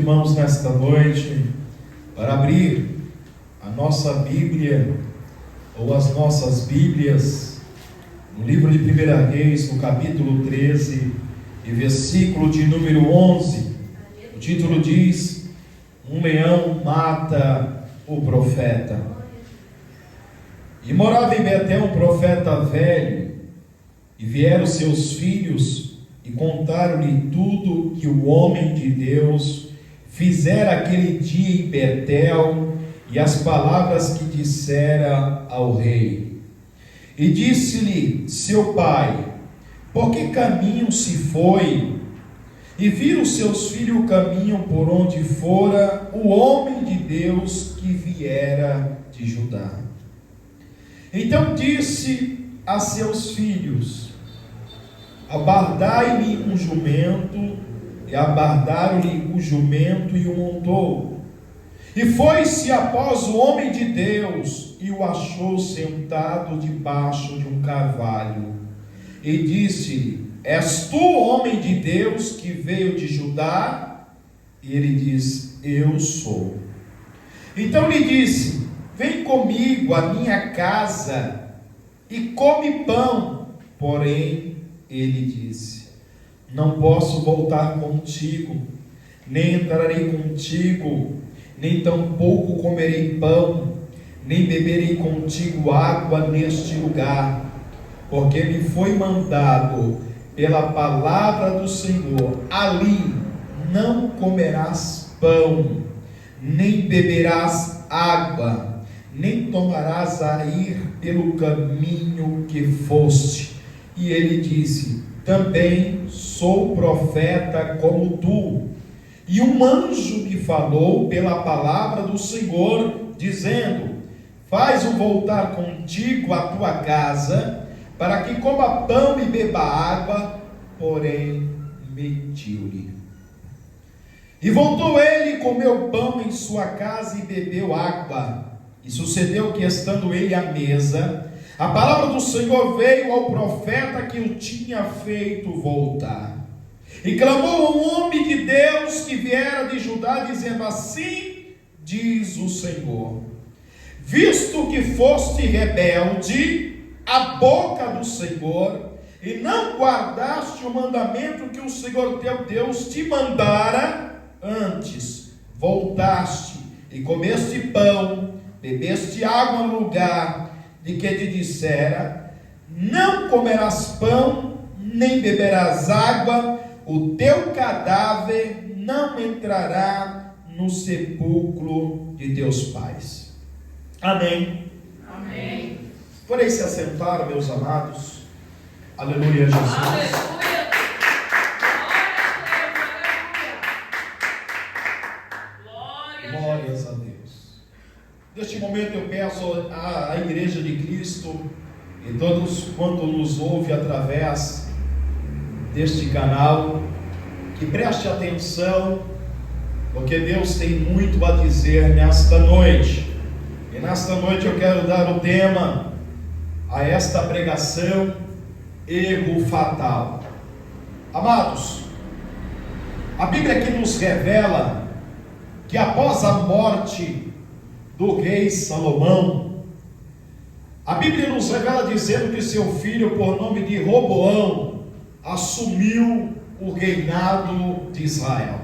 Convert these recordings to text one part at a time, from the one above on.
irmãos nesta noite para abrir a nossa Bíblia ou as nossas Bíblias no livro de 1 Reis, no capítulo 13 e versículo de número 11. O título diz: um leão mata o profeta. E morava em Betel um profeta velho, e vieram seus filhos e contaram-lhe tudo que o homem de Deus fizera aquele dia em Betel, e as palavras que dissera ao rei. E disse-lhe seu pai: por que caminho se foi? E viram seus filhos o caminho por onde fora o homem de Deus que viera de Judá. Então disse a seus filhos: abardai-me um jumento. E abardaram-lhe o jumento e o montou. E foi-se após o homem de Deus, e o achou sentado debaixo de um carvalho. E disse-lhe: és tu, homem de Deus, que veio de Judá? E ele diz: eu sou. Então lhe disse: vem comigo à minha casa e come pão. Porém, ele disse: não posso voltar contigo, nem entrarei contigo, nem tampouco comerei pão, nem beberei contigo água neste lugar, porque me foi mandado pela palavra do Senhor: ali não comerás pão, nem beberás água, nem tomarás a ir pelo caminho que foste. E ele disse: também sou profeta como tu. E um anjo me falou pela palavra do Senhor, dizendo: faz-o voltar contigo à tua casa, para que coma pão e beba água. Porém, mentiu-lhe. E voltou ele, comeu pão em sua casa e bebeu água. E sucedeu que, estando ele à mesa, a palavra do Senhor veio ao profeta que o tinha feito voltar. E clamou ao homem de Deus que viera de Judá, dizendo: assim diz o Senhor: visto que foste rebelde à boca do Senhor, e não guardaste o mandamento que o Senhor teu Deus te mandara, antes voltaste e comeste pão, bebeste água no lugar de que te dissera: não comerás pão, nem beberás água, o teu cadáver não entrará no sepulcro de teus pais. Amém. Amém. Podem se assentar, meus amados. Aleluia, Jesus. Aleluia. Glórias a Deus. Neste momento eu peço à Igreja de Cristo e todos quanto nos ouve através deste canal, que preste atenção, porque Deus tem muito a dizer nesta noite. E nesta noite eu quero dar o tema a esta pregação: erro fatal. Amados, a Bíblia aqui nos revela que após a morte do rei Salomão, a Bíblia nos revela dizendo que seu filho, por nome de Roboão, assumiu o reinado de Israel.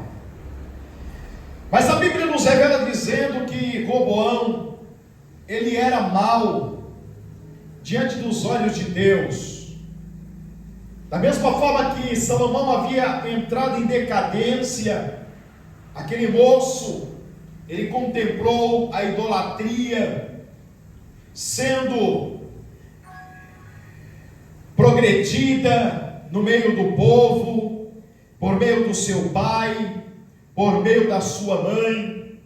Mas a Bíblia nos revela dizendo que Roboão, ele era mau diante dos olhos de Deus. Da mesma forma que Salomão havia entrado em decadência, aquele moço, ele contemplou a idolatria sendo progredida no meio do povo, por meio do seu pai, por meio da sua mãe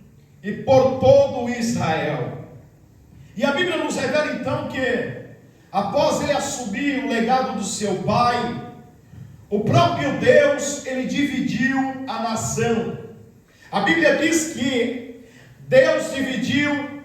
e por todo Israel. E a Bíblia nos revela então que, após ele assumir o legado do seu pai, o próprio Deus, ele dividiu a nação. A Bíblia diz que Deus dividiu,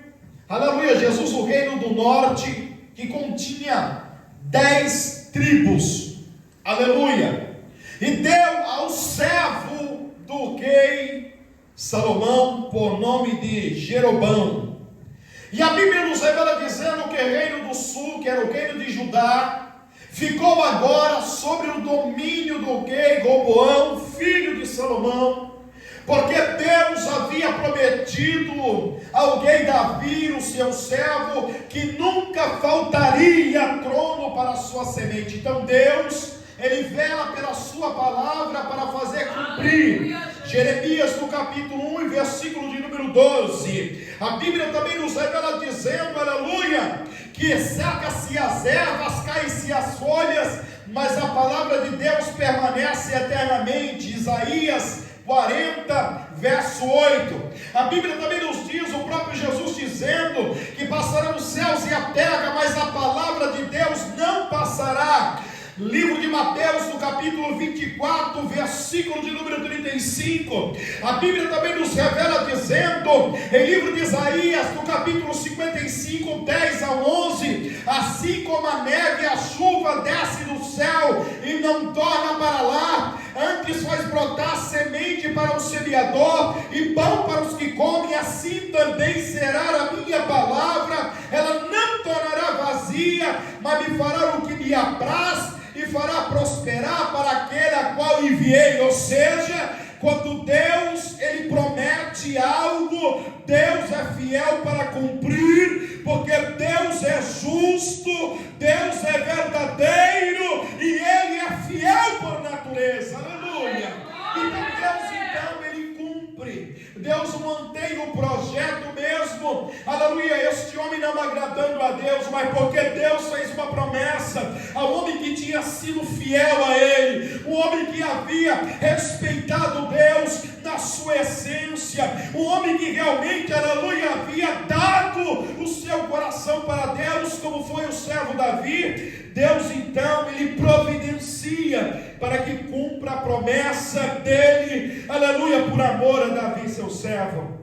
aleluia, Jesus, o reino do norte, que continha 10 tribos, aleluia, e deu ao servo do rei Salomão por nome de Jeroboão. E a Bíblia nos revela dizendo que o reino do sul, que era o reino de Judá, ficou agora sobre o domínio do rei Roboão, filho de Salomão, porque Deus havia prometido ao rei Davi, o seu servo, que nunca faltaria trono para a sua semente. Então Deus, Ele vela pela sua palavra para fazer cumprir. Jeremias no capítulo 1, versículo de número 12. A Bíblia também nos revela dizendo, aleluia, que seca-se as ervas, caem-se as folhas, mas a palavra de Deus permanece eternamente. Isaías 40, verso 8. A Bíblia também nos diz, o próprio Jesus dizendo, que passarão os céus e a terra, mas a palavra de Deus não passará. Livro de Mateus, no capítulo 24, versículo de número 35. A Bíblia também nos revela dizendo, em livro de Isaías, no capítulo 55, 10 a 11, assim como a neve e a chuva desce do céu e não torna para lá, antes faz brotar semente para o semeador e pão para os que comem, assim também será a minha palavra, ela não tornará vazia, mas me fará o que me apraz, e fará prosperar para aquele a qual enviei. Ou seja, quando Deus Ele promete algo, Deus é fiel para cumprir, porque Deus é justo, Deus é verdadeiro e Ele é fiel por natureza. Aleluia! Então Ele cumpre, Deus mantém o projeto mesmo, aleluia, este homem não agradando a Deus, mas porque Deus fez uma promessa ao homem que tinha sido fiel a Ele, um homem que havia respeitado Deus na sua essência, um homem que realmente, aleluia, havia dado o seu coração para Deus, como foi o servo Davi. Deus então, Ele providencia para que cumpra a promessa dele, aleluia, por amor a Davi, seu servo.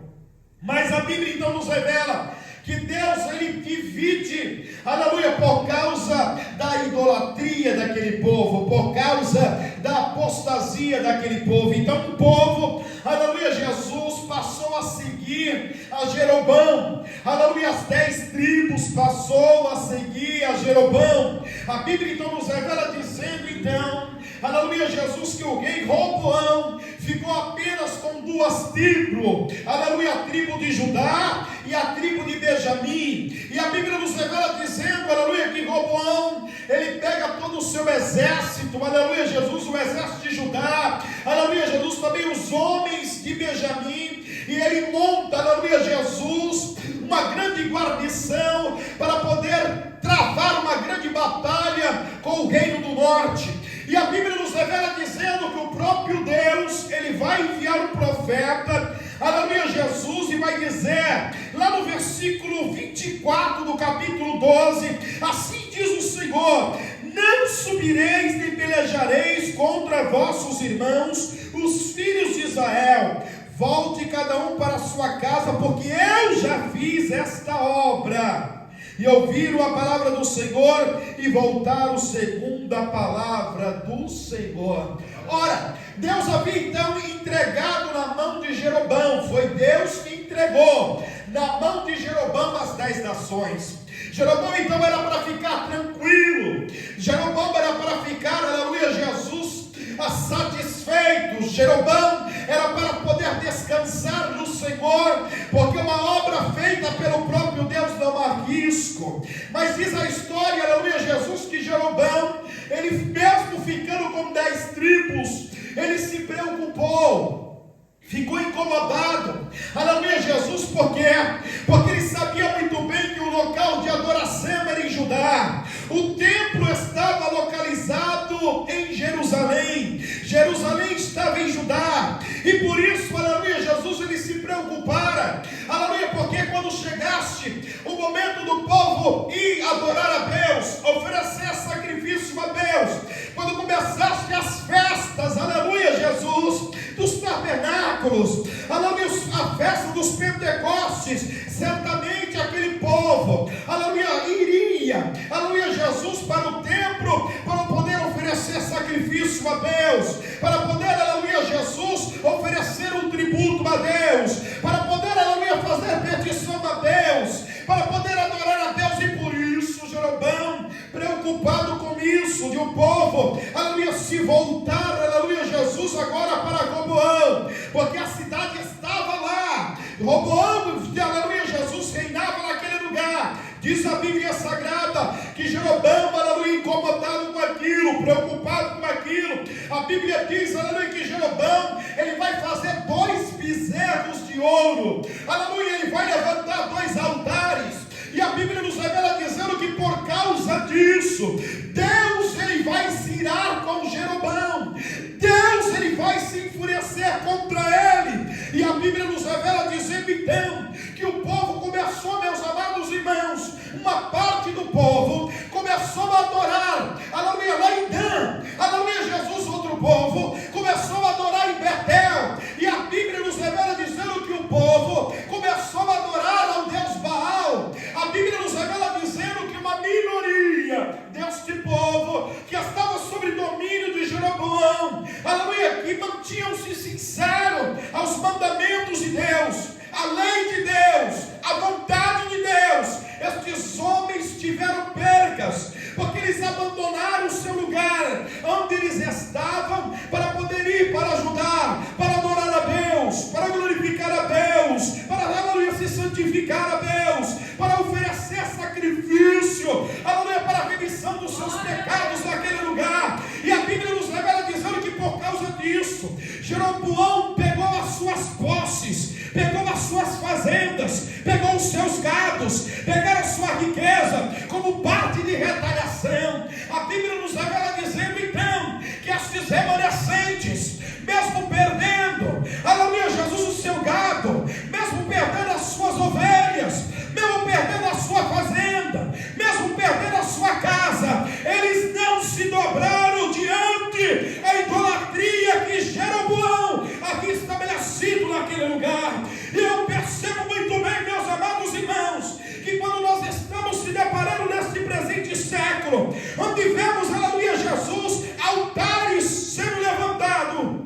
Mas a Bíblia então nos revela que Deus, Ele divide, aleluia, por causa da idolatria daquele povo, por causa da apostasia daquele povo. Então o povo, aleluia, Jesus passou a seguir a Jeroboão, aleluia, as 10 tribos passou a seguir a Jeroboão. A Bíblia então nos revela dizendo então, aleluia, Jesus, que o rei Roboão ficou apenas com 2 tribos, aleluia, a tribo de Judá e a tribo de Benjamim. E a Bíblia nos revela dizendo, aleluia, que Roboão, ele pega todo o seu exército, aleluia, Jesus, o exército de Judá, aleluia, Jesus, também os homens de Benjamim, e ele monta, aleluia, Jesus, uma grande guarnição para poder travar uma grande batalha com o reino do norte. E a Bíblia nos revela dizendo que o próprio Deus, Ele vai enviar um profeta, aleluia, Jesus, e vai dizer, lá no versículo 24 do capítulo 12, assim diz o Senhor, não subireis nem pelejareis contra vossos irmãos, os filhos de Israel, volte cada um para a sua casa, porque eu já fiz esta obra. E ouviram a palavra do Senhor e voltaram segundo a palavra do Senhor. Ora, Deus havia então entregado na mão de Jeroboão, foi Deus que entregou na mão de Jeroboão as 10 nações. Jeroboão então era para ficar tranquilo, Jeroboão era para ficar, aleluia, Jesus, satisfeito. Jeroboão era para poder descansar no Senhor, porque uma obra feita pelo próprio Deus não há risco. Mas diz a história, aleluia, Jesus, que Jeroboão, ele mesmo ficando com 10 tribos, ele se preocupou, ficou incomodado, aleluia, Jesus, por quê? Porque ele sabia muito bem que o local de adoração era em Judá, o templo estava localizado em Jerusalém, Jerusalém estava em Judá, e por isso, aleluia, Jesus, ele se preocupara, aleluia, porque quando chegasse o momento do povo ir adorar a Deus, oferecer sacrifício a Deus, quando começasse as festas, aleluia, Jesus, dos tabernáculos, aleluia, a festa dos Pentecostes, certamente aquele povo, aleluia, iria, aleluia, Jesus, para o templo, para poder oferecer sacrifício a Deus, para poder, aleluia, Jesus, oferecer um tributo a Deus. preocupado com isso, de o povo, aleluia, se voltar, aleluia, Jesus agora para Roboão, porque a cidade estava lá. Roboão, aleluia, Jesus reinava naquele lugar. Diz a Bíblia Sagrada que Jeroboão, aleluia, incomodado com aquilo, preocupado com aquilo. A Bíblia diz, aleluia, que Jeroboão, ele vai fazer 2 bezerros de ouro. Aleluia, ele vai levantar 2 altares. E a Bíblia nos revela dizendo que por causa disso, Deus, ele vai se irar com Jeroboão. Deus, ele vai se enfurecer contra ele. E a Bíblia nos revela dizendo então que o povo começou, meus amados irmãos, uma parte do povo começou a adorar, aleluia, lá em Dan, aleluia, Jesus, outro povo começou a adorar em Betel. E a Bíblia nos revela dizendo que o povo começou a adorar ao Deus Baal. A Bíblia nos revela dizendo que uma minoria deste povo que estava sob domínio de Jeroboão, aleluia, que mantinham-se sinceros aos mandamentos de Deus, a lei de Deus, a vontade de Deus. Estes homens tiveram percas, porque eles abandonaram o seu lugar, onde eles estavam, para poder ir, para ajudar, para adorar a Deus, para glorificar a Deus, para, aleluia, se santificar a Deus, para oferecer sacrifício, aleluia, para a remissão dos seus pecados naquele lugar. E a Bíblia nos revela dizendo que por causa disso, Jeroboão pegou as suas posses, pegou as suas fazendas, pegou os seus gados, pegaram a sua riqueza como parte de retaliação. A Bíblia nos revela dizendo então que estes remanescentes, mesmo perdendo, aleluia, Jesus, o seu gado, mesmo perdendo as suas ovelhas, mesmo perdendo a sua fazenda, mesmo perdendo a sua casa, eles não se dobraram diante da idolatria que Jeroboão havia estabelecido naquele lugar. E eu percebo muito bem, meus amados irmãos, que quando nós estamos se deparando neste presente século, onde vemos, aleluia, Jesus, altares sendo levantados,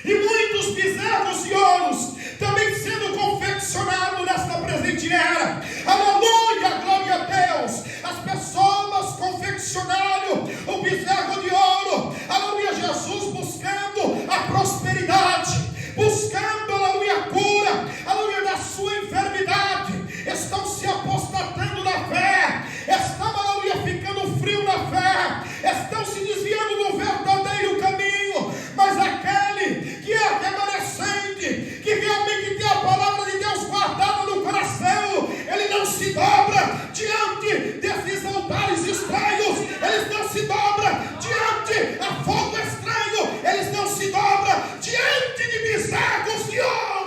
e muitos bezerros de ouros também sendo confeccionados nesta presente era, aleluia, glória a Deus. As pessoas confeccionaram o bezerro de ouro, aleluia, Jesus, buscando a prosperidade, buscando, aleluia, a cura, aleluia, da sua enfermidade. Estão se apostatando na fé, estão, aleluia, ficando frio na fé, estão se desviando do verdadeiro caminho. Mas aquele que é remanescente, que realmente tem a palavra de Deus guardada no coração, ele não se dobra diante desses altares estranhos, eles não se dobram diante a fogo estranho, eles não se dobram diante de bezerros de ouro.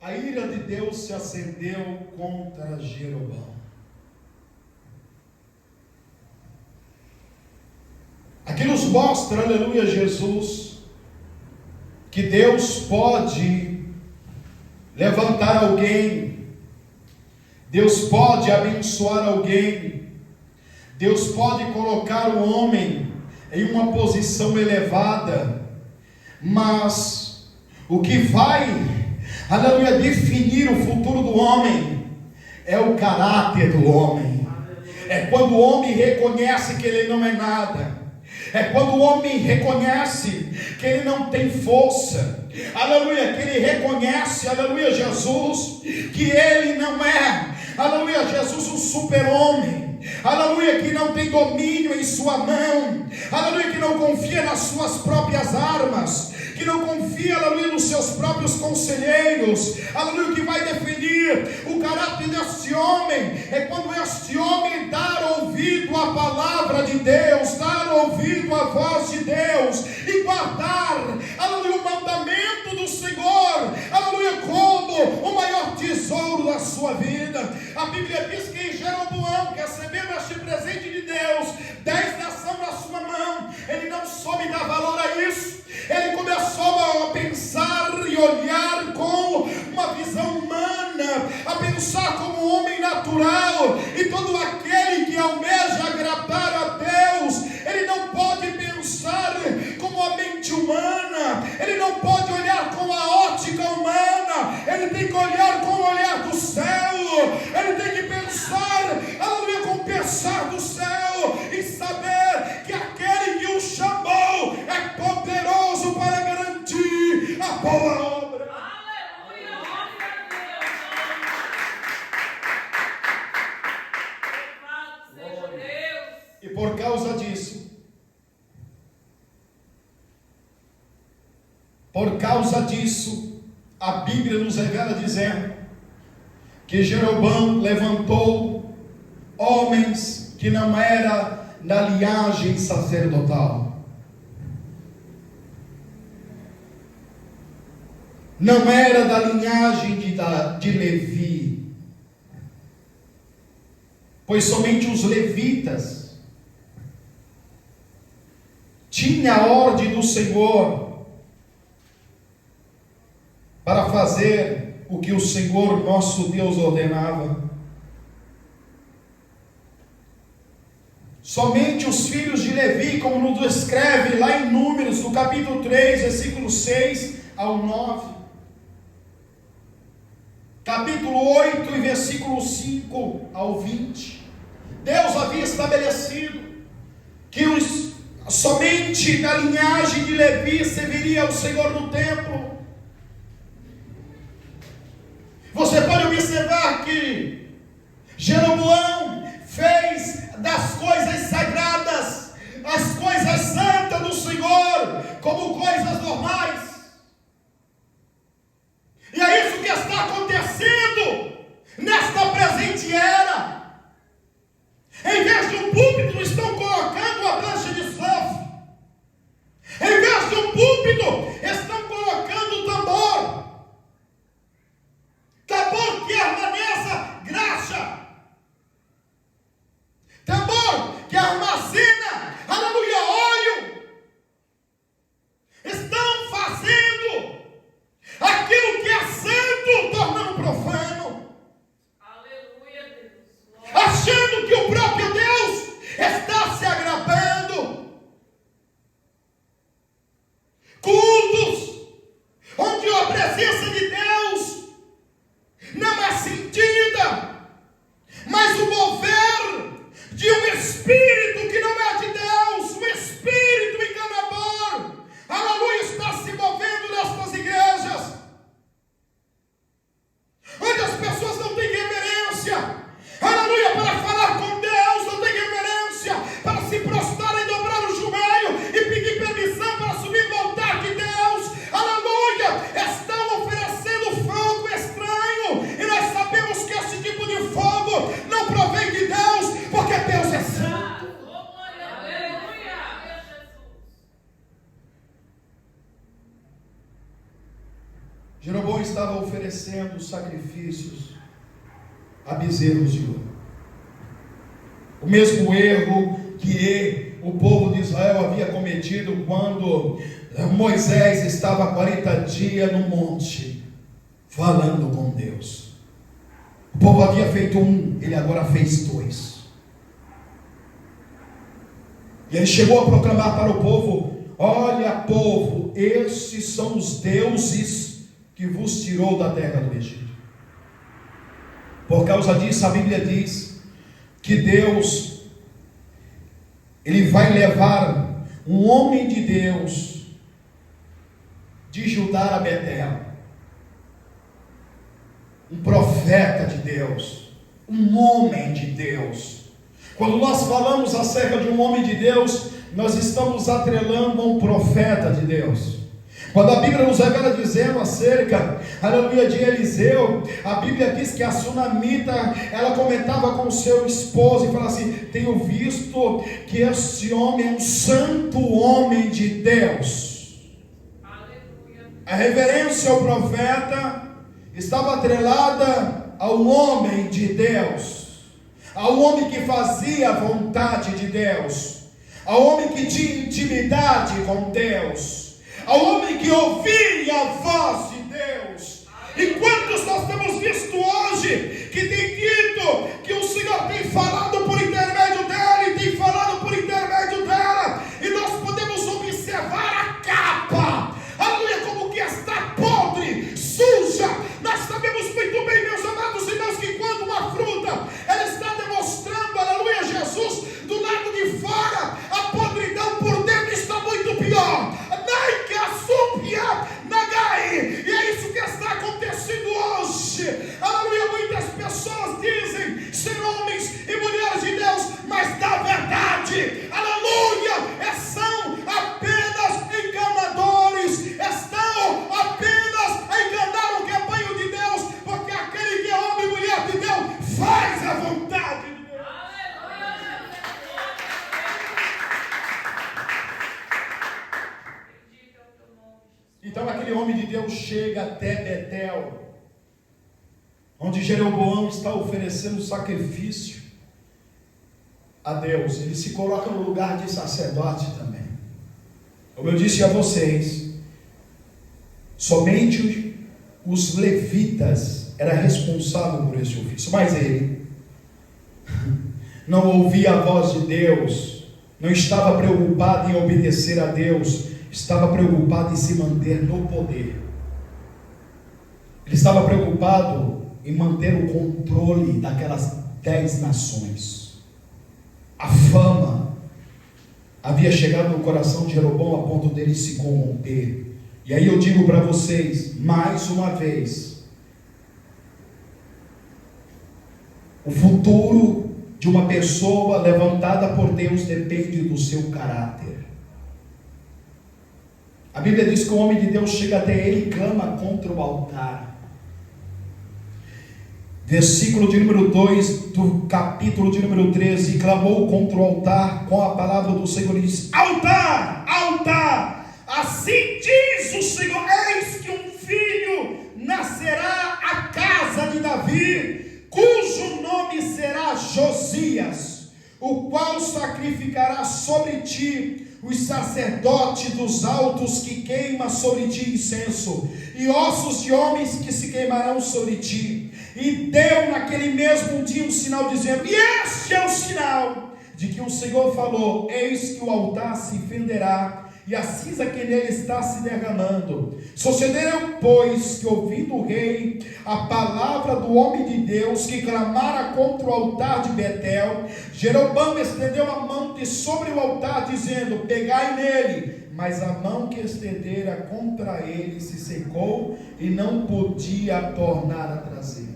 A ira de Deus se acendeu contra Jeroboão. Aqui nos mostra, aleluia, Jesus, que Deus pode levantar alguém, Deus pode abençoar alguém, Deus pode colocar o homem em uma posição elevada, mas o que vai, aleluia, definir o futuro do homem é o caráter do homem. É quando o homem reconhece que ele não é nada, é quando o homem reconhece que ele não tem força, aleluia, que ele reconhece, aleluia, Jesus, que ele não é, aleluia, Jesus, um super-homem, aleluia, que não tem domínio em sua mão, aleluia, que não confia nas suas próprias armas, que não confia, aleluia, nos seus próprios conselheiros, aleluia, que vai definir o caráter deste homem, é quando este homem dar ouvido à palavra de Deus, dar ouvido à voz de Deus, e guardar, aleluia, o mandamento do Senhor, aleluia, como o maior tesouro da sua vida. A Bíblia diz que em Jeroboão, recebendo este presente de Deus, 10 nações na sua mão, ele não soube dar valor a isso. Ele começou a pensar e olhar com uma visão humana, a pensar como um homem natural, e todo aquele que almeja agradar a Deus, ele não pode pensar como a mente humana, ele não pode olhar com a ótica tem que olhar com o olhar do céu, ele tem que pensar, aleluia, com o pensar do céu, e saber que aquele que o chamou é poderoso para garantir a boa obra. Aleluia. Louvado seja Deus. E por causa disso, a Bíblia nos revela dizendo que Jeroboão levantou homens que não eram da linhagem sacerdotal, não era da linhagem de Levi, pois somente os levitas tinham a ordem do Senhor para fazer o que o Senhor nosso Deus ordenava. Somente os filhos de Levi, como nos descreve lá em Números, no capítulo 3, versículo 6 ao 9. Capítulo 8 e versículo 5 ao 20. Deus havia estabelecido que somente da linhagem de Levi serviria ao Senhor no templo. Você pode observar que Jeroboão fez das coisas sagradas, as coisas santas do Senhor, como coisas normais. E é isso que está acontecendo nesta presente era. Em vez de um púlpito, estão colocando uma prancha de surf. Em vez de um púlpito, estão colocando tambor. Tambor que armazeja graxa. Tambor que armazena, aleluia, óleo. Estão fazendo aquilo que é santo, tornando profano. Aleluia, Deus. Achando que o próprio Deus está se agravando. Cultos onde a presença de Deus não é sentida, mas o mover de um espírito que não é de Deus, um espírito enganador, aleluia, está se movendo nestas igrejas, onde as pessoas não têm reverência, aleluia, para falar com Deus, não têm reverência para se prostrar e dobrar o joelho e pedir permissão para subir no altar de Deus, aleluia, estão oferecendo fogo estranho, e nós sabemos que esse tipo de fogo não provém de Deus, porque Deus é santo. Aleluia, Jesus. Jeroboão estava oferecendo sacrifícios a bezerros de ouro. O mesmo erro que o povo de Israel havia cometido quando Moisés estava 40 dias no monte, falando com Deus. O povo havia feito um, ele agora fez dois. E ele chegou a proclamar para o povo: olha, povo, esses são os deuses que vos tirou da terra do Egito. Por causa disso, a Bíblia diz que Deus, Ele vai levar um homem de Deus de Judá a Betel, um profeta de Deus, um homem de Deus. Quando nós falamos acerca de um homem de Deus, nós estamos atrelando a um profeta de Deus. Quando a Bíblia nos revela dizendo acerca, aleluia, de Eliseu, a Bíblia diz que a sunamita, ela comentava com o seu esposo e fala assim: tenho visto que este homem é um santo homem de Deus. Aleluia. A reverência ao profeta estava atrelada ao homem de Deus, ao homem que fazia a vontade de Deus, ao homem que tinha intimidade com Deus, ao homem que ouvia a voz de Deus. E quantos nós temos visto hoje que tem dito que o Senhor tem falado por intermédio dele, tem falado por intermédio dela, e nós podemos observar a capa, aleluia, como que está podre, suja. Nós sabemos chega até Betel, onde Jeroboão está oferecendo sacrifício a Deus, ele se coloca no lugar de sacerdote também. Como eu disse a vocês, somente os levitas eram responsáveis por esse ofício, mas ele não ouvia a voz de Deus, não estava preocupado em obedecer a Deus, estava preocupado em se manter no poder. Ele estava preocupado em manter o controle daquelas 10 nações. A fama havia chegado no coração de Jeroboão a ponto dele se corromper. E aí eu digo para vocês, mais uma vez, o futuro de uma pessoa levantada por Deus depende do seu caráter. A Bíblia diz que o homem de Deus chega até ele e clama contra o altar. Versículo de número 2 do capítulo de número 13: e clamou contra o altar com a palavra do Senhor e disse: altar, altar, assim diz o Senhor, eis que um filho nascerá à casa de Davi, cujo nome será Josias, o qual sacrificará sobre ti os sacerdotes dos altos que queima sobre ti incenso, e ossos de homens que se queimarão sobre ti. E deu naquele mesmo dia um sinal, dizendo: e este é o sinal de que o Senhor falou: eis que o altar se fenderá, e a cinza que nele está se derramando. Sucedeu, pois, que ouvindo o rei a palavra do homem de Deus que clamara contra o altar de Betel, Jeroboão estendeu a mão de sobre o altar, dizendo: pegai nele. Mas a mão que estendera contra ele se secou e não podia tornar a trazer.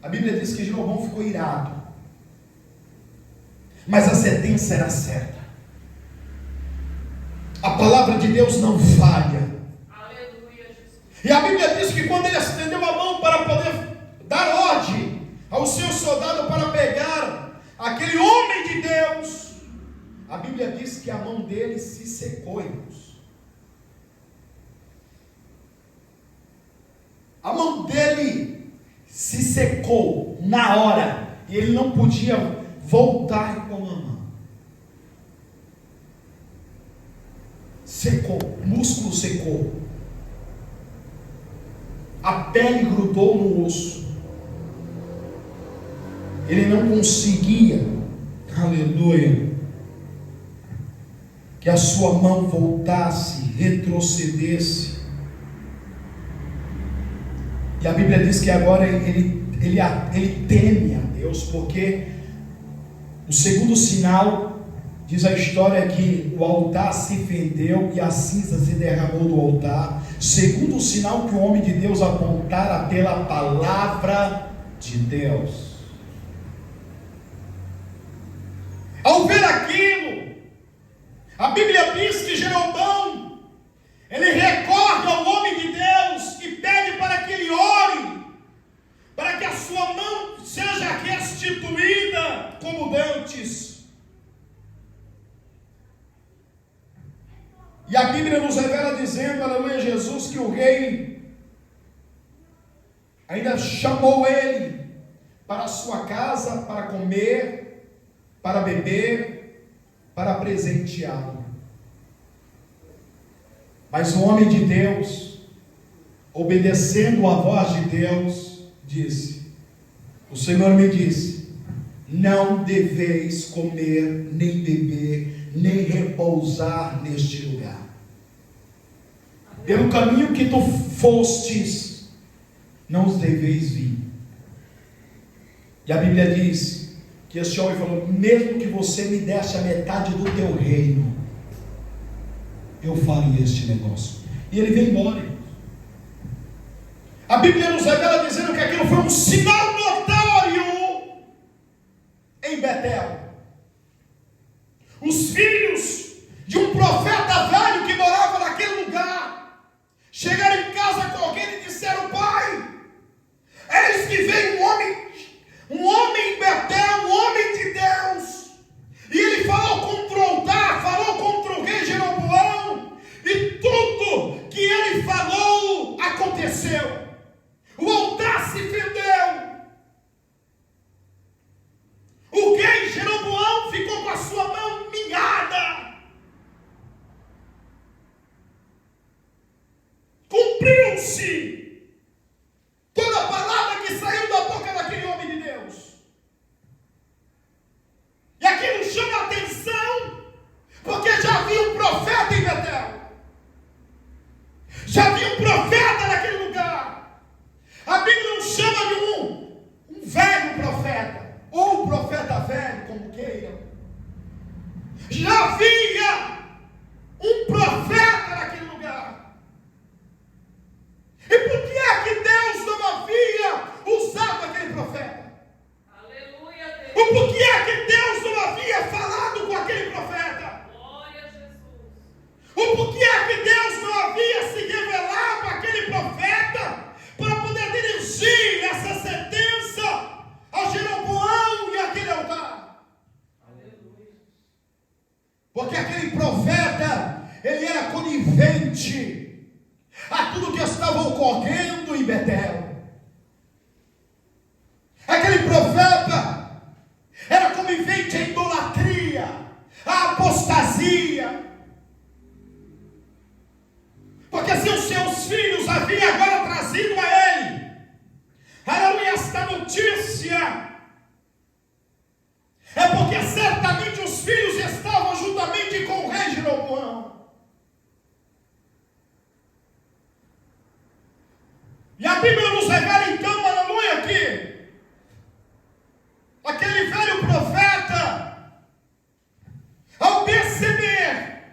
A Bíblia diz que Jeroboão ficou irado, mas a sentença era certa. A palavra de Deus não falha. Aleluia, Jesus. E a Bíblia diz que quando ele estendeu a mão para poder dar ordem ao seu soldado para pegar aquele homem de Deus, a Bíblia diz que a mão dele se secou, irmãos. A mão dele se secou na hora, e ele não podia voltar com a mão. Secou, o músculo secou, a pele grudou no osso, ele não conseguia, aleluia, que a sua mão voltasse, retrocedesse. E a Bíblia diz que agora ele teme a Deus, porque o segundo sinal, diz a história que o altar se fendeu e a cinza se derramou do altar. Segundo sinal que o homem de Deus apontara pela palavra de Deus. Ao ver aquilo, a Bíblia diz que Jeroboão, ele recorda ao homem de Deus e pede para que ele ore, para que a sua mão seja restituída como dantes. E a Bíblia nos revela dizendo, aleluia, Jesus, que o rei ainda chamou ele para a sua casa, para comer, para beber, para presenteá-lo. Mas o homem de Deus, obedecendo a voz de Deus, disse: o Senhor me disse, não deveis comer, nem beber, nem repousar neste lugar. Pelo caminho que tu fostes, não os deveis vir. E a Bíblia diz que esse homem falou: mesmo que você me desse a metade do teu reino, eu faria este negócio. E ele veio embora. A Bíblia nos revela dizendo que aquilo foi um sinal notório em Betel. Os filhos de um profeta velho que morava naquele lugar chegaram em casa com alguém e disseram: pai, eis que veio um homem em Betel, um homem de Deus, e ele falou contra o altar, falou contra o rei Jeroboão, e tudo que ele falou ouviu-se toda a palavra que saiu da boca daquele homem de Deus. E aquilo chama a atenção, porque já havia um profeta em Betel. Já havia um profeta naquele lugar. A Bíblia não chama de um velho profeta, ou um profeta velho, como queiram. Já havia um profeta naquele lugar. E por que é que Deus não havia usado aquele profeta? Aleluia, Deus. Ou por que é que Deus não havia falado com aquele profeta? Glória a Jesus. Ou por que é que Deus não havia se revelado àquele profeta para poder dirigir essa sentença a Jeroboão e àquele altar? Aleluia. Porque aquele profeta, ele era conivente a tudo que estava ocorrendo em Betel. Aquele profeta era conivente à idolatria, à apostasia. Porque se os seus filhos haviam agora trazido a ele, aleluia, esta notícia, é porque certamente os filhos estavam juntamente com o rei Jeroboão. E a Bíblia nos revela então, aleluia, que aquele velho profeta, ao perceber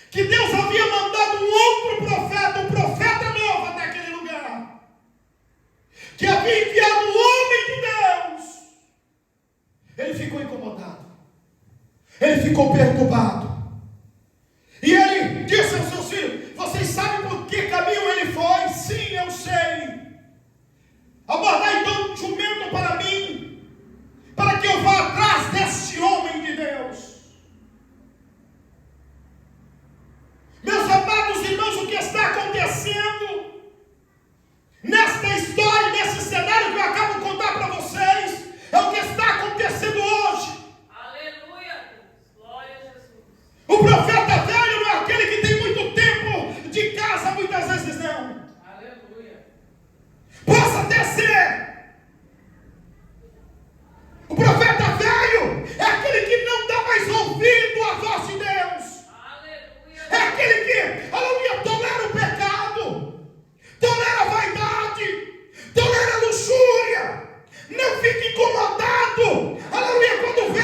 que Deus havia mandado um outro profeta, um profeta novo até aquele lugar, que havia enviado um homem de Deus, ele ficou incomodado, ele ficou perturbado. E ele disse aos seus filhos: vocês sabem por que caminho ele foi? Sim, eu sei. Abordai então um jumento para mim, para que eu vá atrás deste homem de Deus. Meus amados irmãos, o que está acontecendo nesta história, nesse cenário que eu acabo de contar para vocês, é o que está acontecendo hoje. Aleluia, Deus. Glória a Jesus. O profeta velho não é aquele que tem muito tempo de casa, muitas vezes não. Aleluia. Possa até ser. O profeta velho é aquele que não dá mais ouvido à voz de Deus. Aleluia. É aquele que, aleluia, tolera o pecado, tolera a vaidade, tolera a luxúria. Não fique incomodado, aleluia, quando vê,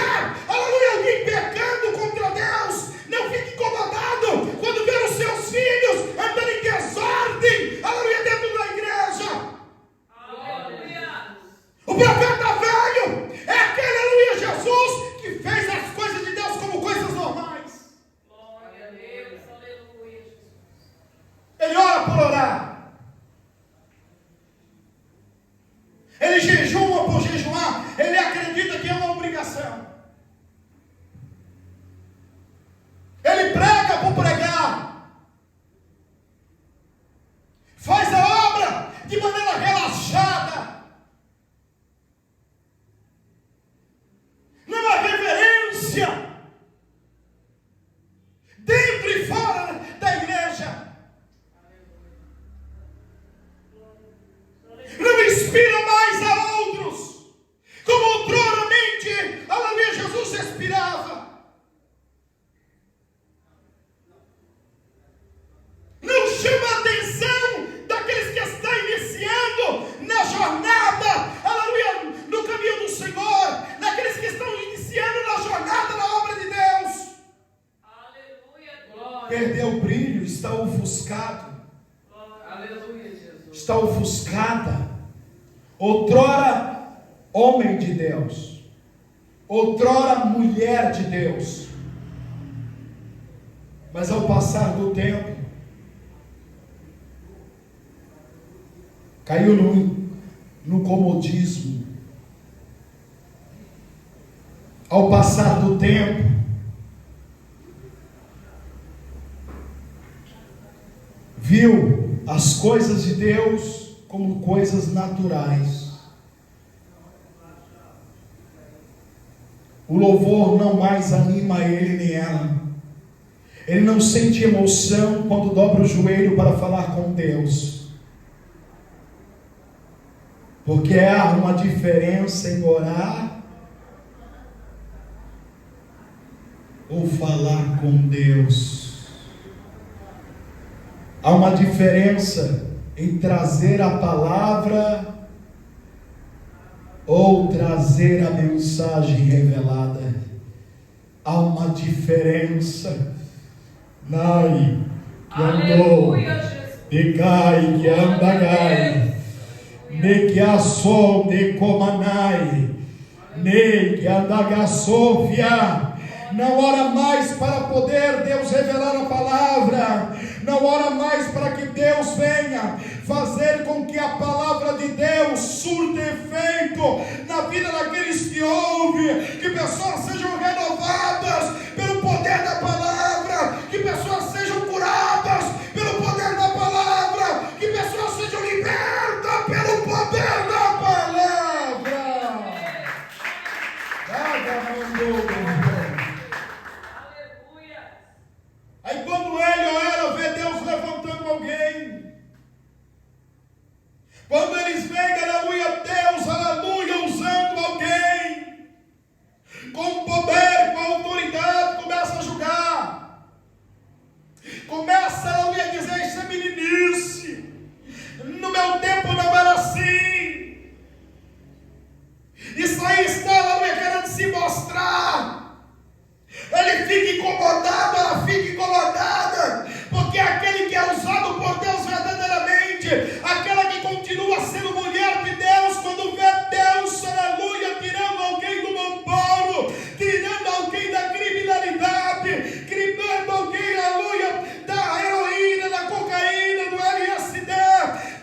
aleluia, alguém pecando contra Deus. Não fique incomodado quando vê os seus filhos andando em desordem, aleluia, dentro da igreja. Aleluia. O profeta velho é aquele, aleluia, Jesus, que fez as coisas de Deus como coisas normais. Glória a Deus. Aleluia, Jesus. Ele ora por orar. Ele jejuma por jejuar. Ele acredita que é uma obrigação. Ele prega por pregar. Faz a obra de maneira relaxada. Numa reverência. Dentro e fora da igreja. Não inspira mais a outros, como outroramente, aleluia, Jesus inspirava. Não chama a atenção daqueles que estão iniciando na jornada, aleluia, no caminho do Senhor, daqueles que estão iniciando na jornada, na obra de Deus. Aleluia. Glória. Perdeu o brilho, está ofuscado. Aleluia, Jesus. Está ofuscada. Outrora homem de Deus, outrora mulher de Deus, mas ao passar do tempo caiu no comodismo. Ao passar do tempo viu as coisas de Deus como coisas naturais. O louvor não mais anima ele nem ela. Ele não sente emoção quando dobra o joelho para falar com Deus. Porque há uma diferença em orar ou falar com Deus. Há uma diferença em trazer a palavra ou trazer a mensagem revelada. Há uma diferença. Nai, que andou, pecai, que andagai, ne que assou, ne comanai, ne que andagassovia. Não ora mais para poder Deus revelar a palavra. Não ora mais para que Deus venha fazer com que a palavra de Deus surta efeito na vida daqueles que ouvem, que pessoas sejam renovadas pelo poder da palavra, que pessoas sejam curadas pelo poder da palavra, que pessoas sejam libertas pelo poder da palavra. Aí quando ele ou ela vê Deus levantando alguém, quando eles veem, aleluia, Deus, aleluia, usando alguém com poder, com autoridade, começa a julgar, começa, aleluia, a dizer: isso é meninice, no meu tempo não era assim, isso aí está, aleluia, querendo se mostrar. Ele fica incomodado, ela fica incomodada, porque aquele que é usado por Deus verdadeiramente, aquela que continua sendo mulher de Deus, quando vê Deus, aleluia, tirando alguém do amparo, tirando alguém da criminalidade, tirando alguém, aleluia, da heroína, da cocaína, do LSD,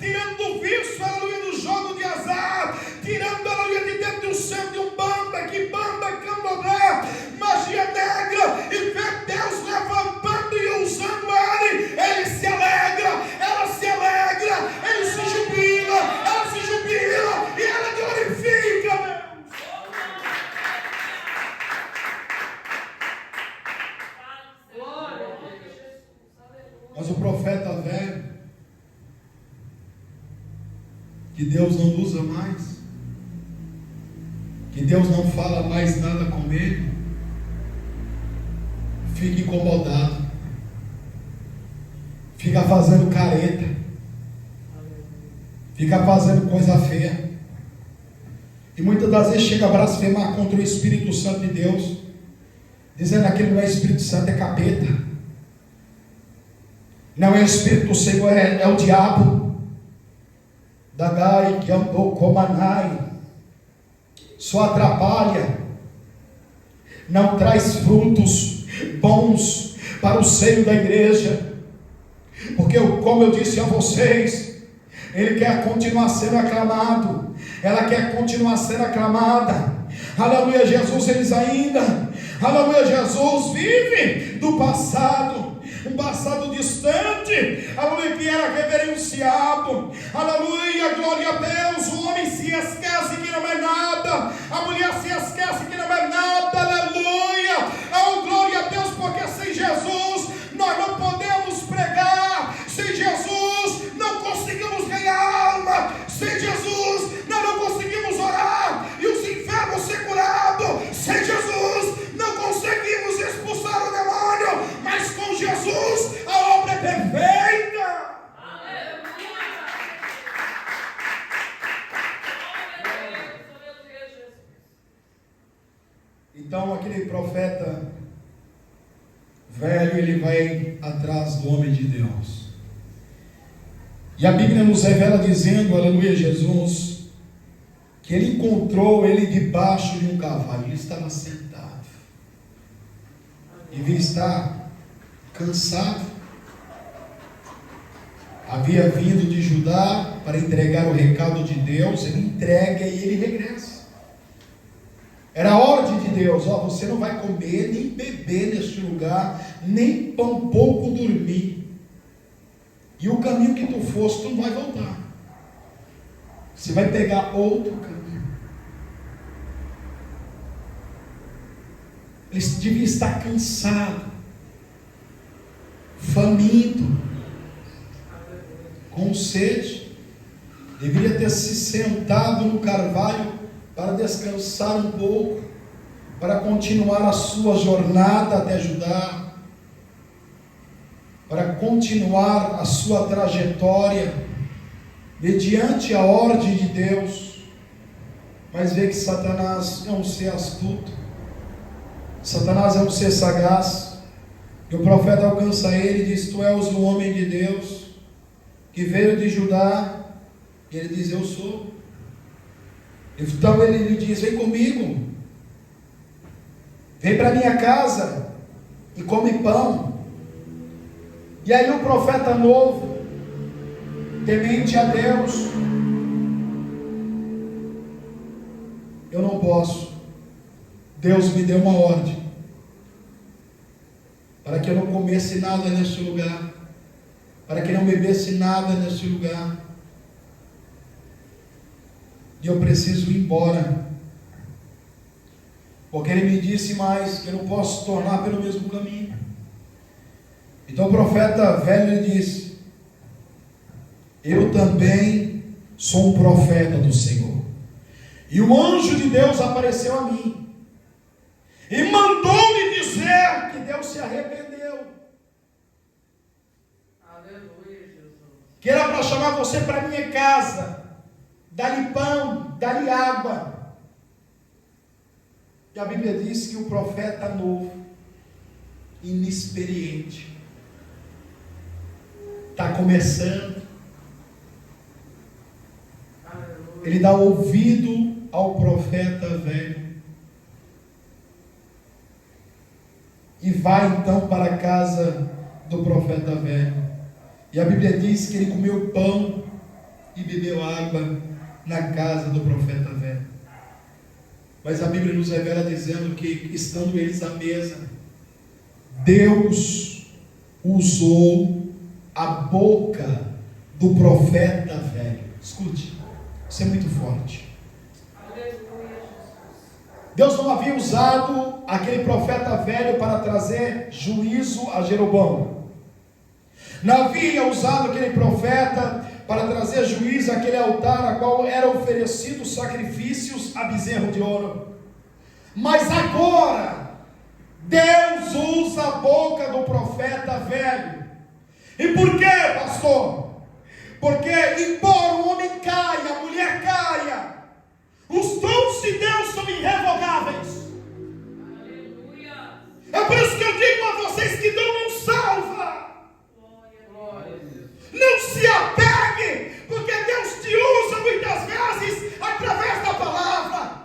tirando do vício, aleluia, do jogo de azar, tirando, aleluia, de dentro do centro de um bamba, que bamba, candomblé, magia negra, e vê Deus levantando e usando ele se alegra, ela se alegra, ele se jubila, ela se jubila, e ela glorifica Deus. Mas o profeta velho, que Deus não usa mais, que Deus não fala mais nada com ele, fica incomodado, fica fazendo careta, fica fazendo coisa feia, e muitas das vezes chega a blasfemar contra o Espírito Santo de Deus, dizendo que aquele não é Espírito Santo, é capeta, não é Espírito do Senhor, é o diabo. Dagai que andou comanai, só atrapalha, não traz frutos bons para o seio da igreja, porque como eu disse a vocês, ele quer continuar sendo aclamado, ela quer continuar sendo aclamada, aleluia. Jesus, eles ainda, aleluia, Jesus vive do passado, um passado distante, aleluia, que era reverenciado, aleluia, glória a Deus. O homem se esquece que não é nada, a mulher se esquece que não é nada, aleluia, oh glória a Deus, porque sem Jesus nós não podemos pregar, sem Jesus não conseguimos ganhar alma, sem Jesus nós não conseguimos orar e os enfermos ser curados, sem Jesus não conseguimos expulsar o demônio, mas com Jesus a obra é perfeita. Então aquele profeta velho, ele vai atrás do homem de Deus, e a Bíblia nos revela dizendo, aleluia, Jesus, que ele encontrou ele debaixo de um cavalo, ele estava sentado, devia estar cansado, havia vindo de Judá para entregar o recado de Deus, ele entrega e ele regressa. Era a ordem de Deus: ó, você não vai comer nem beber neste lugar, nem tampouco dormir, e o caminho que tu foste, tu não vai voltar, você vai pegar outro caminho. Ele devia estar cansado, faminto, com sede. Deveria ter se sentado no carvalho para descansar um pouco, para continuar a sua jornada até Judá, para continuar a sua trajetória mediante a ordem de Deus. Mas vê que Satanás é um ser astuto, Satanás é um ser sagaz, e o profeta alcança ele e diz: tu és o homem de Deus que veio de Judá. E ele diz: eu sou. Então ele lhe diz: vem comigo, vem para minha casa e come pão. E aí o profeta novo, temente a Deus: eu não posso, Deus me deu uma ordem para que eu não comesse nada neste lugar, para que não bebesse nada neste lugar, e eu preciso ir embora, porque ele me disse mais que eu não posso tornar pelo mesmo caminho. Então o profeta velho lhe disse: eu também sou um profeta do Senhor, e o anjo de Deus apareceu a mim e mandou-me dizer que Deus se arrependeu, Aleluia, Jesus. que era para chamar você para minha casa, dar-lhe pão, dar-lhe água. E a Bíblia diz que o profeta novo, inexperiente, está começando, Aleluia. ele dá ouvido ao profeta velho, e vai então para a casa do profeta velho. E a Bíblia diz que ele comeu pão e bebeu água na casa do profeta velho. Mas a Bíblia nos revela dizendo que, estando eles à mesa, Deus usou a boca do profeta velho. Escute, isso é muito forte. Aleluia, Jesus. Deus não havia usado aquele profeta velho para trazer juízo a Jeroboão. Não havia usado aquele profeta para trazer juízo àquele altar a qual eram oferecidos sacrifícios a bezerro de ouro. Mas agora Deus usa a boca do profeta velho. E por quê, pastor? Porque embora o homem caia, a mulher caia, os dons de Deus são irrevogáveis. Aleluia. É por isso que eu digo a vocês que dom não salva. Glória a Deus. Não se apegue, porque Deus te usa muitas vezes através da palavra.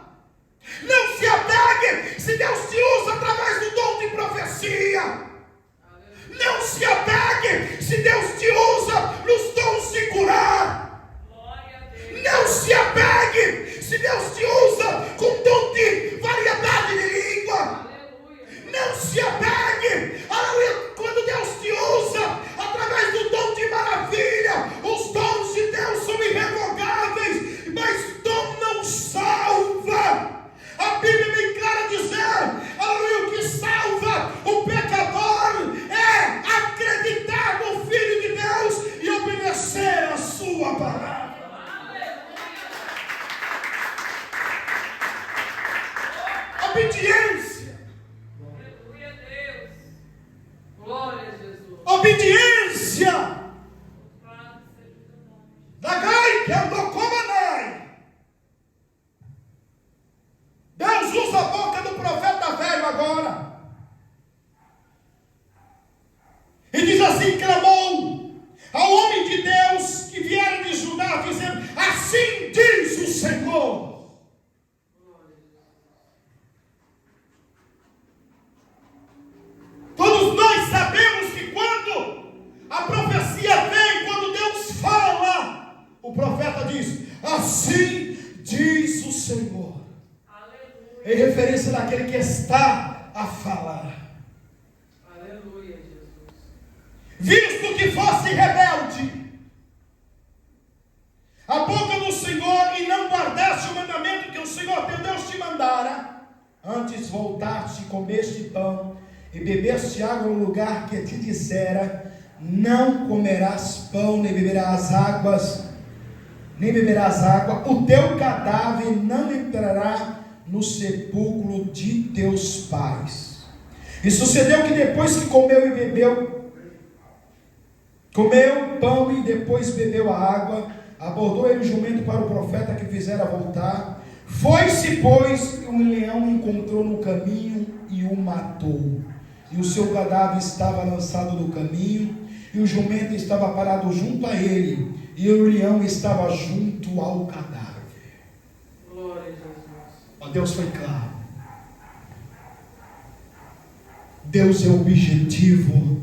Não se apegue se Deus te usa através do dom de profecia. Não se apegue se Deus te usa nos dons de curar. Glória a Deus. Não se apegue se Deus te usa com dom de variedade de língua. Aleluia. Não se apegue, aleluia, quando Deus te usa através do dom de maravilha. Os dons de Deus são irrevogáveis, mas dom não salva. A Bíblia bem clara dizer, aleluia, o que salva o pecador é acreditar no Filho de Deus e obedecer a sua palavra. Obediência. Aleluia, Deus. Glória a Jesus. Obediência. Louvado seja o teu nome. Dagai que andou como Anai. Deus usa a boca do profeta velho agora. E diz assim: clamou ao homem de Deus que viera de Judá, dizendo: assim diz o Senhor. Todos nós sabemos que quando a profecia vem, quando Deus fala, o profeta diz: assim diz o Senhor. Aleluia. Em referência daquele que está a falar. Aleluia, Jesus. Visto que fosse rebelde a boca do Senhor e não guardaste o mandamento que o Senhor teu Deus te mandara, antes voltaste e comeste pão e bebeste água no lugar que te dissera, não comerás pão, nem beberás água, o teu cadáver não entrará no sepulcro de teus pais. E sucedeu que depois que comeu pão e depois bebeu a água, abordou ele o jumento para o profeta que fizera voltar. Foi-se, pois, e um leão encontrou no caminho e o matou. E o seu cadáver estava lançado no caminho, e o jumento estava parado junto a ele, e o leão estava junto ao cadáver. Glória a Jesus. Ó, Deus foi claro. Deus é objetivo.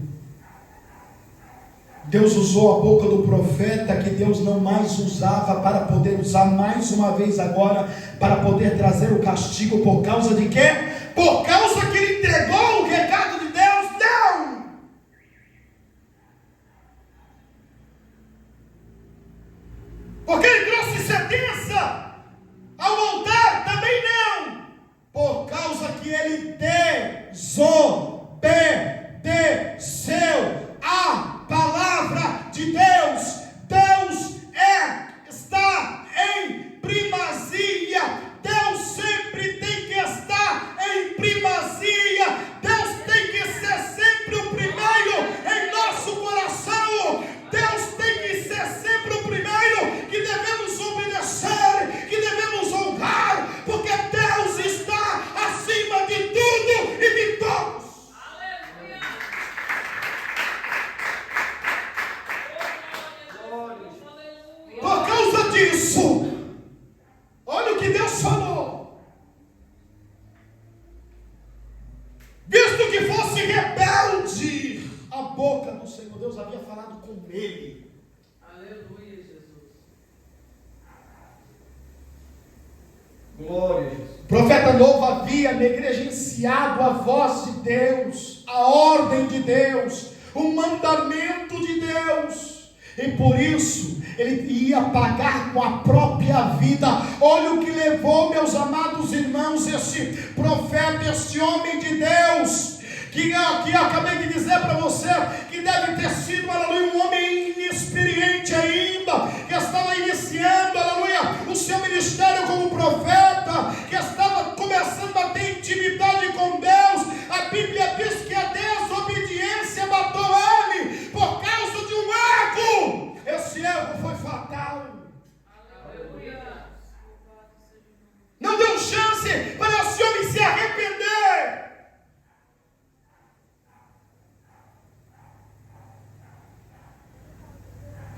Deus usou a boca do profeta, que Deus não mais usava, para poder usar mais uma vez agora, para poder trazer o castigo. Por causa de quê? Por causa que ele entregou o recado de Deus? Não! Porque ele trouxe sentença ao voltar? Também não! Por causa que ele desobedeceu a palavra de Deus. Deus está em primazia. Deus sempre tem que estar em primazia. Deus tem que ser sempre o primeiro em nosso coração. Deus tem que ser sempre o primeiro que devemos obedecer, que devemos honrar, porque Deus está acima de tudo e de todos. Por causa disso, olha o que Deus falou: visto que fosse rebelde a boca do Senhor. Deus havia falado com ele. Aleluia, Jesus. Glória a Jesus. O profeta novo havia negligenciado a voz de Deus, a ordem de Deus, o mandamento de Deus. E por isso ele ia pagar com a própria vida. Olha o que levou, meus amados irmãos, esse profeta, esse homem de Deus, que eu acabei de dizer para você, que deve ter sido, aleluia, um homem inexperiente ainda, que estava iniciando, aleluia, o seu ministério como profeta, que estava começando a ter intimidade com Deus. A Bíblia diz que a desobediência matou ele por causa de um erro. Esse erro foi fatal. Aleluia. Não deu chance para esse homem se arrepender.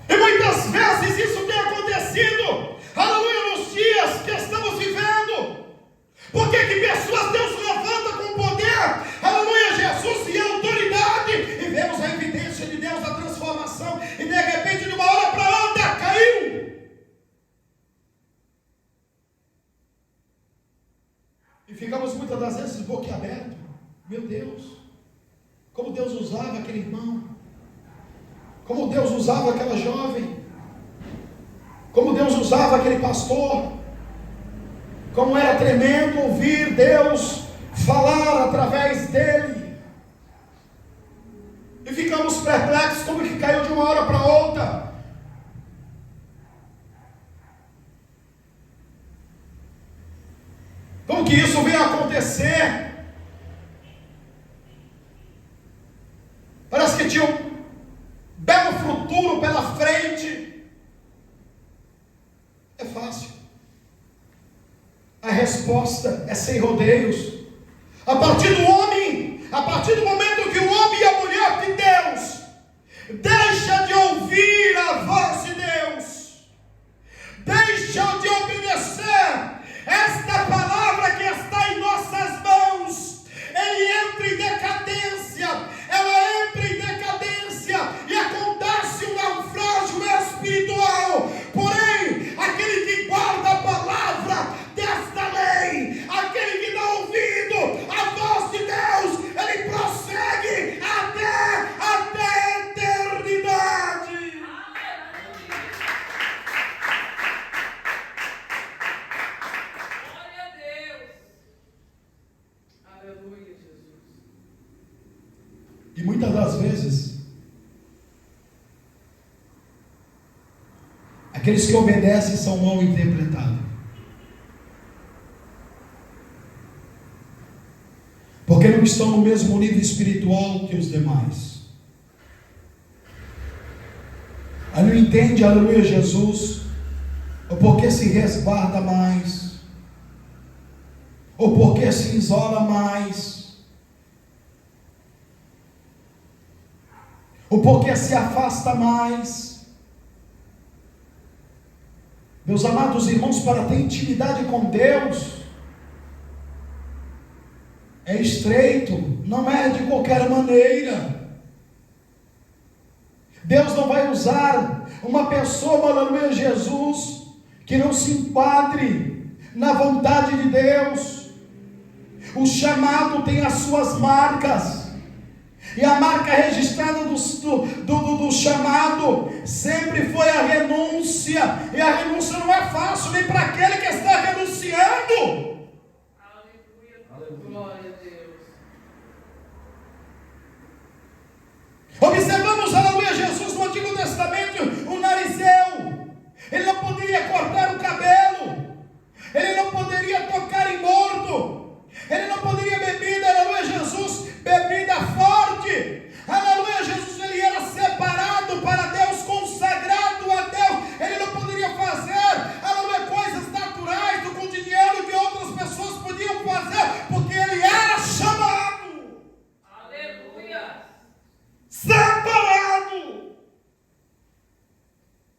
E muitas vezes isso tem acontecido, aleluia, nos dias que estamos vivendo. Por que pessoas Deus levanta com poder, aleluia, Jesus e autoridade, e vemos a evidência de Deus, a transformação, e de repente de uma hora para outra caiu. E ficamos muitas das vezes boquiabertos. Meu Deus, como Deus usava aquele irmão, como Deus usava aquela jovem, como Deus usava aquele pastor, como era tremendo ouvir Deus falar através dele. E ficamos perplexos, como que caiu de uma hora para outra. Como que isso veio a acontecer? Parece que tinha um belo futuro pela frente. É fácil. A resposta é sem rodeios. A partir do momento que o homem e a mulher de Deus deixa de ouvir a voz de Deus, deixa de obedecer esta palavra que está em nossas mãos, ele entra em decadência, ela entra em decadência, e acontece um naufrágio espiritual. Porém, aquele que guarda a palavra desta lei, aquele que dá ouvido à voz de Deus, ele prossegue até a eternidade. Glória a Deus. Aleluia, Jesus. E muitas das vezes Aqueles que obedecem são mal interpretados. Porque não estão no mesmo nível espiritual que os demais. Aí não entende, aleluia, Jesus, ou porque se resguarda mais, ou porque se isola mais, ou porque se afasta mais. Meus amados irmãos, para ter intimidade com Deus, é estreito, não é de qualquer maneira. Deus não vai usar uma pessoa, aleluia, Jesus, que não se enquadre na vontade de Deus. O chamado tem as suas marcas, e a marca registrada do chamado sempre foi a renúncia, e a renúncia não é fácil nem para aquele que está renunciando. Glória a Deus. Observamos, aleluia, Jesus no Antigo Testamento, o narizeu, ele não poderia cortar o cabelo, ele não poderia tocar em morto, ele não poderia bebida, aleluia, Jesus, bebida forte, aleluia, Jesus, ele era separado para Deus, consagrado a Deus, ele não poderia fazer, aleluia, coisas naturais com dinheiro que outras pessoas podiam fazer, porque ele era chamado. Aleluia. Separado.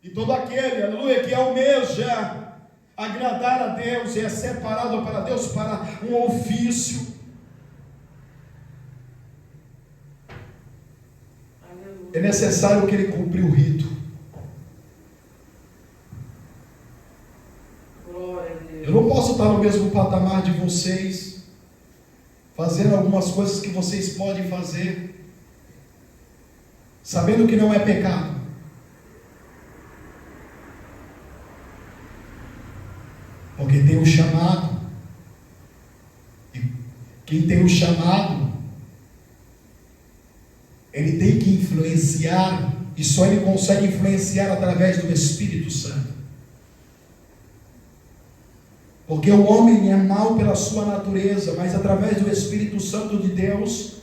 E todo aquele, aleluia, que almeja agradar a Deus e é separado para Deus para um ofício. Aleluia. É necessário que ele cumpra o rito. Glória a Deus. Eu não posso estar no mesmo patamar de vocês, fazendo algumas coisas que vocês podem fazer, sabendo que não é pecado. Porque tem o chamado. E quem tem o chamado, ele tem que influenciar, e só ele consegue influenciar através do Espírito Santo. Porque o homem é mau pela sua natureza, mas através do Espírito Santo de Deus,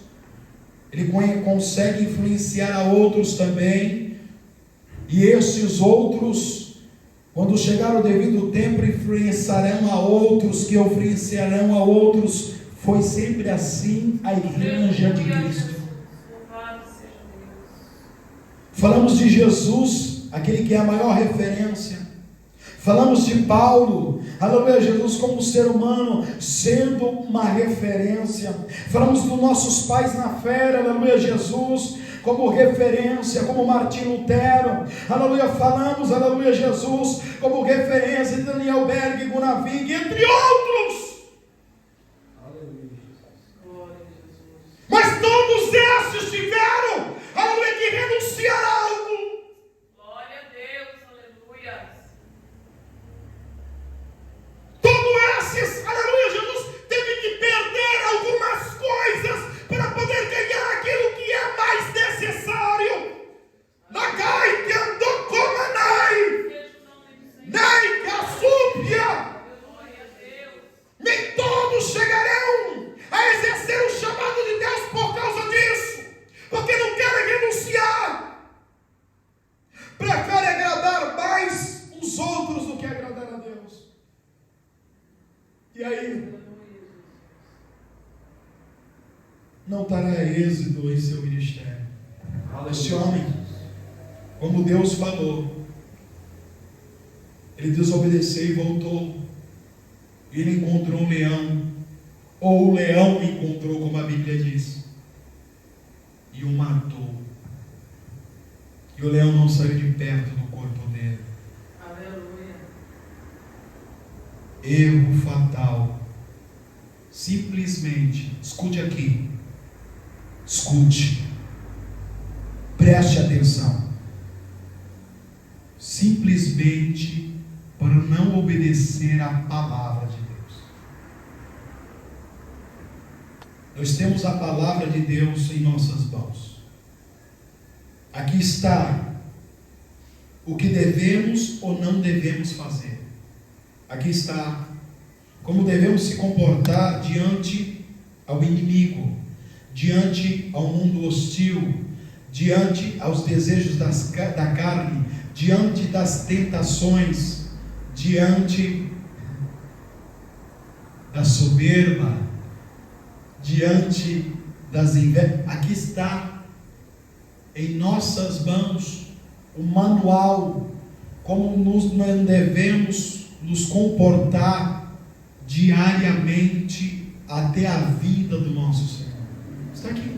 ele consegue influenciar a outros também, e esses outros, quando chegar o devido tempo, influenciarão a outros, que influenciarão a outros. Foi sempre assim a igreja de Cristo. Louvado seja Deus. Falamos de Jesus, aquele que é a maior referência. Falamos de Paulo, aleluia, Jesus como ser humano, sendo uma referência. Falamos dos nossos pais na fé, aleluia, Jesus como referência, como Martim Lutero, aleluia. Falamos, aleluia, Jesus como referência de Daniel Berg, Gunavig, entre outros. Aleluia, Jesus. Glória a Jesus. Mas todos esses tiveram, aleluia, que renunciar a algo. Glória a Deus. Aleluia. Todos esses, aleluia, Jesus teve que perder algumas coisas para poder ganhar aquilo que é mais necessário. Nagai que andou como Anai, nem que a súbia. Glória a Deus. Nem todos chegarão a exercer o chamado de Deus por causa disso, porque não querem renunciar, preferem agradar mais os outros do que agradar a Deus. E aí, não terá êxito em seu ministério. Esse homem, como Deus falou, ele desobedeceu e voltou. Ele encontrou um leão, ou o leão encontrou, como a Bíblia diz, e o matou. E o leão não saiu de perto do corpo dele. Aleluia. Erro fatal. Simplesmente, escute aqui, escute, preste atenção. Simplesmente por não obedecer à palavra de Deus. Nós temos a palavra de Deus em nossas mãos. Aqui está o que devemos ou não devemos fazer. Aqui está como devemos se comportar diante ao inimigo, diante ao mundo hostil, diante aos desejos da carne, diante das tentações, diante da soberba, diante das invejas. Aqui está em nossas mãos o manual, como nós devemos nos comportar diariamente até a vida do nosso Senhor. Está aqui.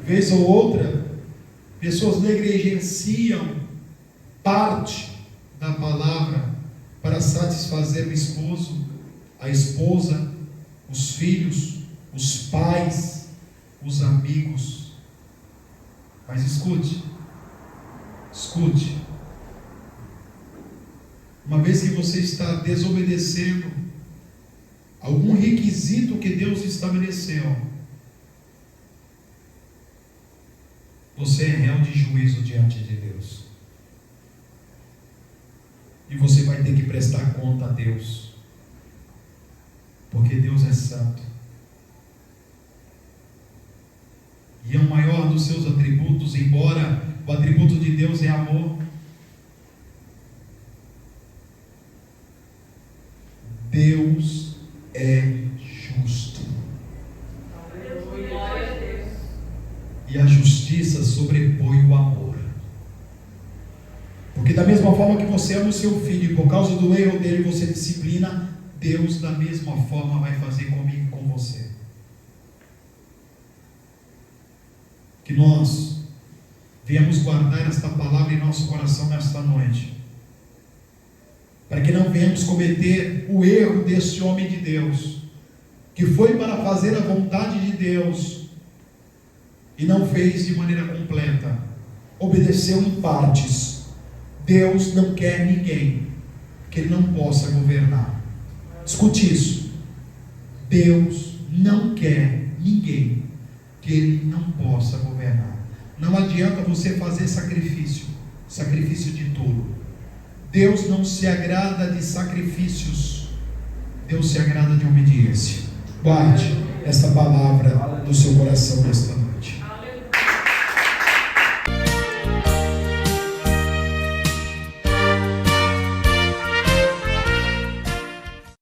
Vez ou outra, pessoas negligenciam parte da palavra para satisfazer o esposo, a esposa, os filhos, os pais, os amigos. Mas escute. Uma vez que você está desobedecendo algum requisito que Deus estabeleceu, você é réu de juízo diante de Deus. E você vai ter que prestar conta a Deus, porque Deus é santo. E é o maior dos seus atributos, embora o atributo de Deus é amor. Deus é justo. E a justiça sobrepõe o amor. Porque da mesma forma que você ama o seu filho, e por causa do erro dele você disciplina, Deus da mesma forma vai fazer comigo e com você. Que nós venhamos guardar esta palavra em nosso coração nesta noite, para que não venhamos cometer o erro desse homem de Deus, que foi para fazer a vontade de Deus e não fez de maneira completa, obedeceu em partes. Deus não quer ninguém que Ele não possa governar. Escute isso. Deus não quer ninguém que Ele não possa governar. Não adianta você fazer sacrifício de tudo. Deus não se agrada de sacrifícios, Deus se agrada de obediência. Guarde esta palavra do seu coração nesta noite.